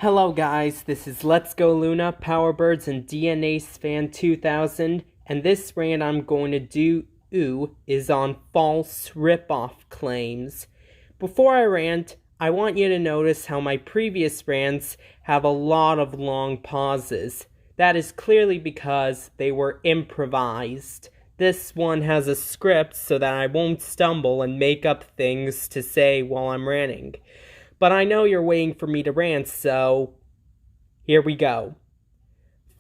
Hello guys, this is Let's Go Luna, Powerbirds, and DNA Fan 2000, and this rant I'm going to do is on false ripoff claims. Before I rant, I want you to notice how my previous rants have a lot of long pauses. That is clearly because they were improvised. This one has a script so that I won't stumble and make up things to say while I'm ranting. But I know you're waiting for me to rant, so here we go.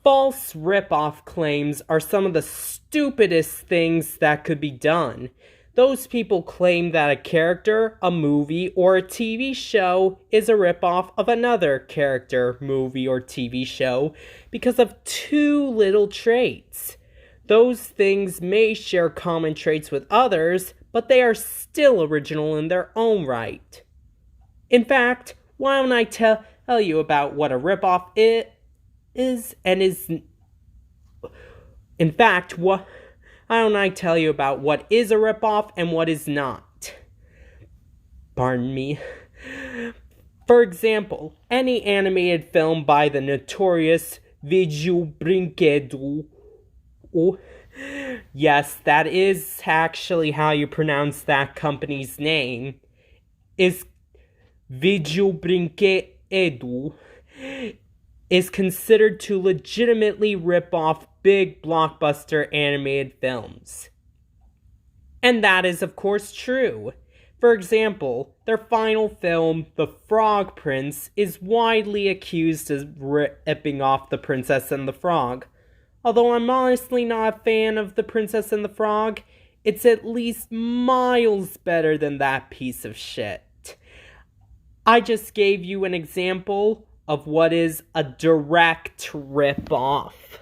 False ripoff claims are some of the stupidest things that could be done. Those people claim that a character, a movie, or a TV show is a ripoff of another character, movie, or TV show because of two little traits. Those things may share common traits with others, but they are still original in their own right. In fact, why don't I tell you about what a ripoff is and is... In fact, why don't I tell you about what is a ripoff and what is not? Pardon me. For example, any animated film by the notorious LGLPB&DNA. Yes, that is actually how you pronounce that company's name. Is LGLPB&DNA is considered to legitimately rip off big blockbuster animated films. And that is of course true. For example, their final film, The Frog Prince, is widely accused of ripping off The Princess and the Frog. Although I'm honestly not a fan of The Princess and the Frog, it's at least miles better than that piece of shit. I just gave you an example of what is a direct rip-off.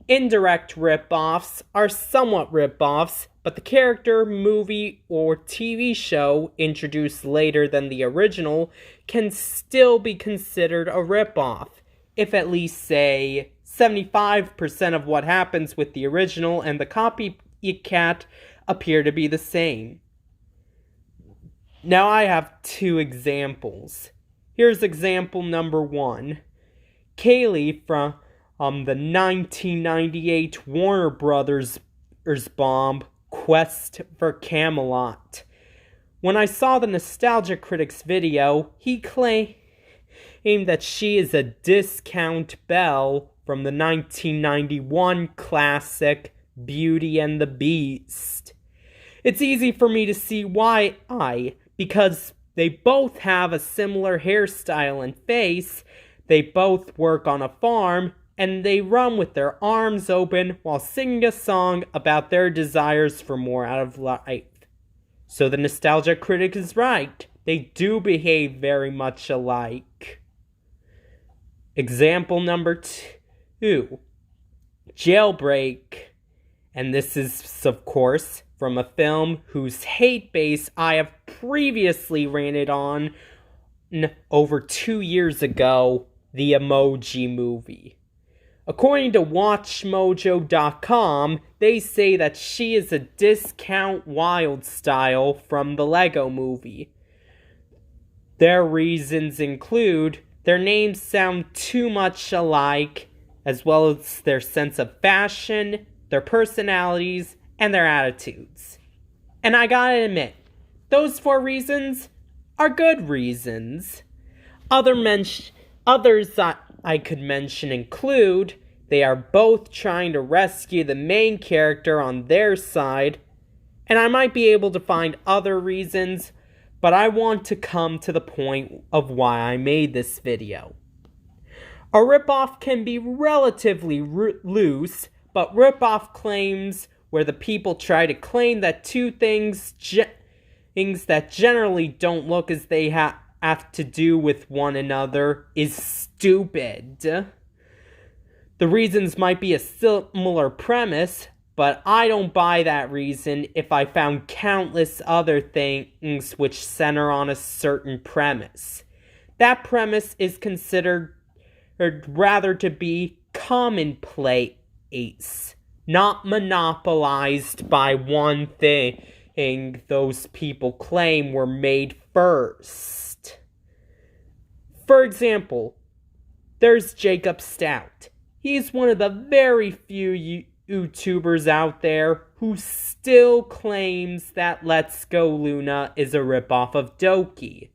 Indirect rip-offs are somewhat rip-offs, but the character, movie, or TV show introduced later than the original can still be considered a rip-off, if at least, say, 75% of what happens with the original and the copycat appear to be the same. Now I have two examples. Here's example number one. Kaylee from the 1998 Warner Brothers bomb Quest for Camelot. When I saw the Nostalgia Critics video, he claimed that she is a discount Belle from the 1991 classic Beauty and the Beast. It's easy for me to see why because they both have a similar hairstyle and face, they both work on a farm, and they run with their arms open while singing a song about their desires for more out of life. So the nostalgia critic is right. They do behave very much alike. Example number 2. Jailbreak. And this is, of course, from a film whose hate base I have previously ranted on over 2 years ago, the Emoji Movie. According to WatchMojo.com, they say that she is a discount Wildstyle from the Lego Movie. Their reasons include their names sound too much alike, as well as their sense of fashion, their personalities, and their attitudes. And I gotta admit, those 4 reasons are good reasons. Others I could mention include they are both trying to rescue the main character on their side, and I might be able to find other reasons, but I want to come to the point of why I made this video. A ripoff can be relatively loose, but ripoff claims where the people try to claim that two things that generally don't look as they have to do with one another is stupid. The reasons might be a similar premise, but I don't buy that reason if I found countless other things which center on a certain premise. That premise is considered rather to be commonplace, not monopolized by one thing those people claim were made first. For example, there's Jacob Stout. He's one of the very few YouTubers out there who still claims that Let's Go Luna is a ripoff of Doki.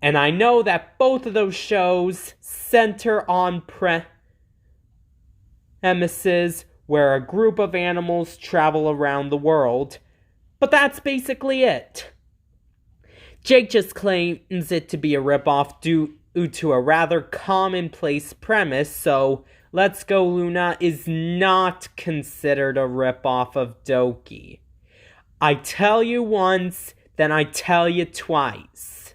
And I know that both of those shows center on premises where a group of animals travel around the world, but that's basically it. Jake just claims it to be a ripoff due to a rather commonplace premise, so Let's Go Luna is not considered a ripoff of Doki. I tell you once, then I tell you twice.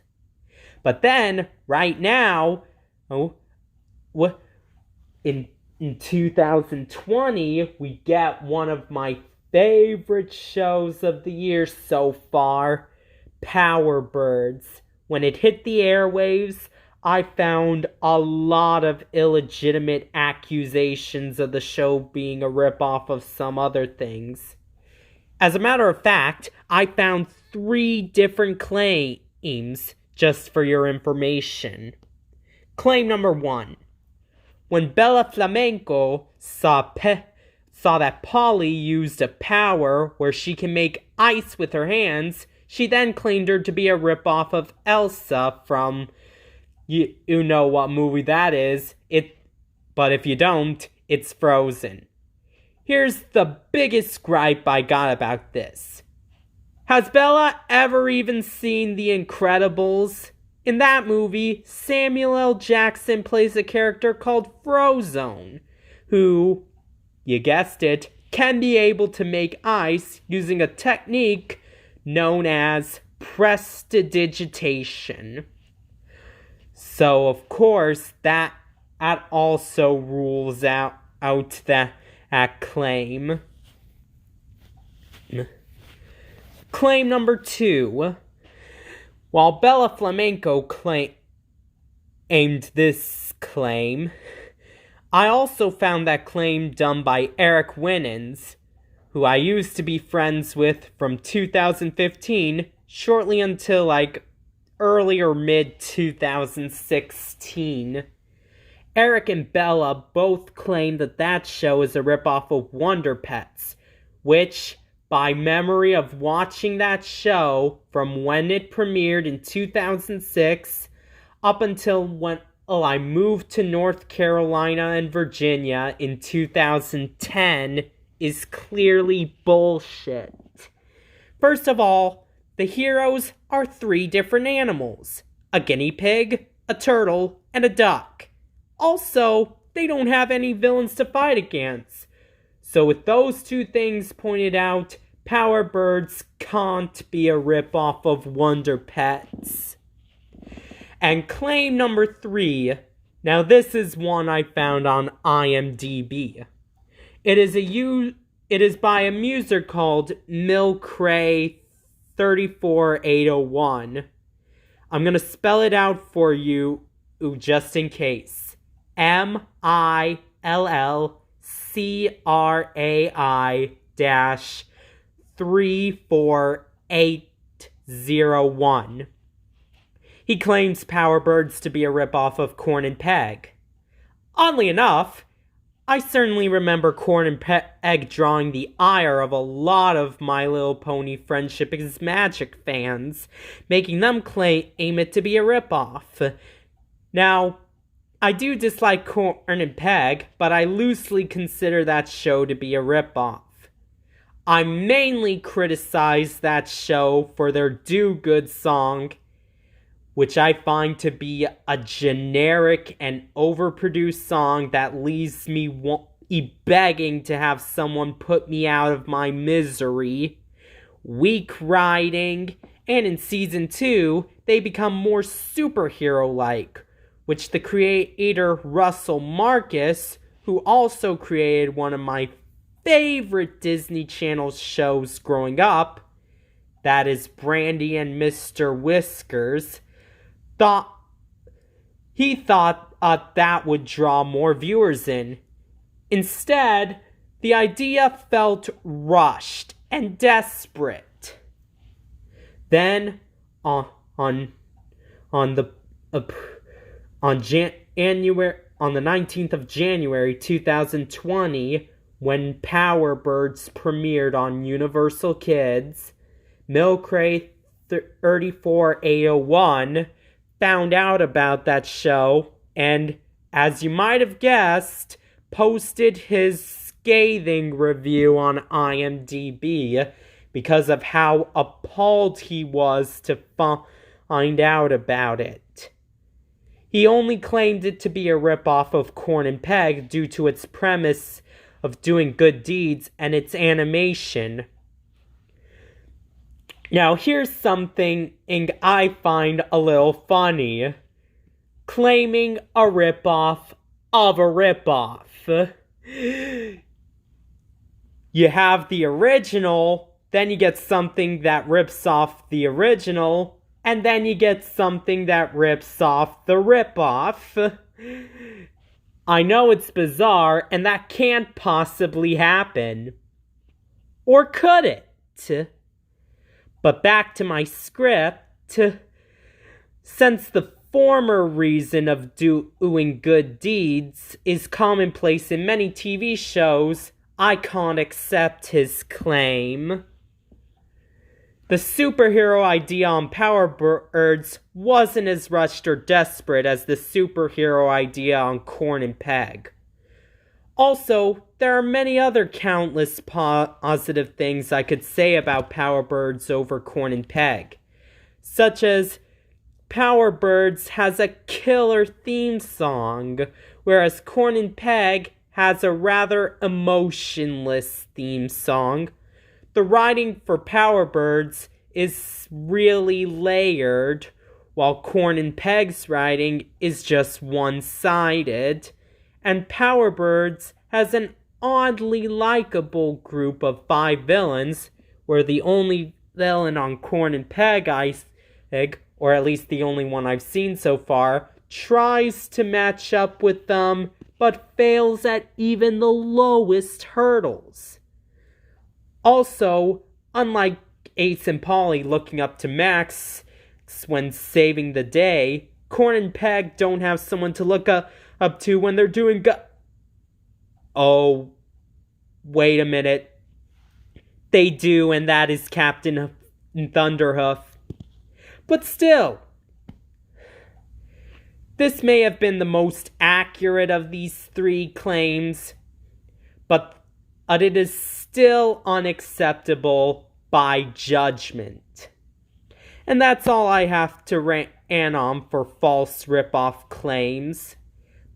But then, right now, in 2020, we get one of my favorite shows of the year so far, Powerbirds. When it hit the airwaves, I found a lot of illegitimate accusations of the show being a ripoff of some other things. As a matter of fact, I found 3 different claims, just for your information. Claim number 1. When Bella Flamenco saw that Polly used a power where she can make ice with her hands, she then claimed her to be a ripoff of Elsa from, you know what movie that is, but if you don't, it's Frozen. Here's the biggest gripe I got about this. Has Bella ever even seen The Incredibles? In that movie, Samuel L. Jackson plays a character called Frozone, who, you guessed it, can be able to make ice using a technique known as prestidigitation. So, of course, that also rules out that claim. Claim number 2. While Bella Flamenco claimed this claim, I also found that claim done by Eric Winans, who I used to be friends with from 2015, shortly until early or mid 2016. Eric and Bella both claim that show is a ripoff of Wonder Pets, which, by memory of watching that show from when it premiered in 2006 up until when I moved to North Carolina and Virginia in 2010, is clearly bullshit. First of all, the heroes are 3 different animals: a guinea pig, a turtle, and a duck. Also, they don't have any villains to fight against. So with those 2 things pointed out, Powerbirds can't be a ripoff of Wonder Pets. And claim number 3, now this is one I found on IMDb. It is by a user called Milcray34801. I'm going to spell it out for you just in case. MILLCRAI-34801. He claims Powerbirds to be a ripoff of Corn and Peg. Oddly enough, I certainly remember Corn and Peg drawing the ire of a lot of My Little Pony Friendship is Magic fans, making them claim it to be a ripoff. Now, I do dislike Corn and Peg, but I loosely consider that show to be a ripoff. I mainly criticize that show for their Do Good song, which I find to be a generic and overproduced song that leaves me begging to have someone put me out of my misery. Weak writing, and in Season 2, they become more superhero-like, which the creator Russell Marcus, who also created one of my favorite Disney Channel shows growing up, that is Brandy and Mr. Whiskers, thought that would draw more viewers in. Instead, the idea felt rushed and desperate. Then, on on the 19th of January 2020, when Powerbirds premiered on Universal Kids, Milcray 34801 found out about that show and, as you might have guessed, posted his scathing review on IMDb because of how appalled he was to find out about it. He only claimed it to be a ripoff of Corn and Peg due to its premise of doing good deeds and its animation. Now, here's something I find a little funny. Claiming a ripoff of a ripoff. You have the original, then you get something that rips off the original, and then you get something that rips off the ripoff. I know it's bizarre, and that can't possibly happen. Or could it? But back to my script. Since the former reason of doing good deeds is commonplace in many TV shows, I can't accept his claim. The superhero idea on Powerbirds wasn't as rushed or desperate as the superhero idea on Corn and Peg. Also, there are many other countless positive things I could say about Powerbirds over Corn and Peg, such as Powerbirds has a killer theme song, whereas Corn and Peg has a rather emotionless theme song. The writing for Powerbirds is really layered, while Corn and Peg's writing is just one-sided, and Powerbirds has an oddly likable group of 5 villains, where the only villain on Corn and Peg, or at least the only one I've seen so far, tries to match up with them, but fails at even the lowest hurdles. Also, unlike Ace and Polly looking up to Max when saving the day, Corn and Peg don't have someone to look up to when they're doing Oh, wait a minute. They do, and that is Captain Thunderhoof. But still, this may have been the most accurate of these 3 claims, but it is still unacceptable by judgment. And that's all I have to rant on for false ripoff claims.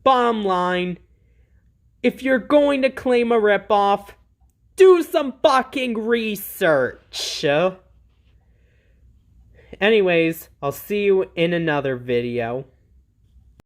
Bottom line, if you're going to claim a ripoff, do some fucking research. Anyways, I'll see you in another video.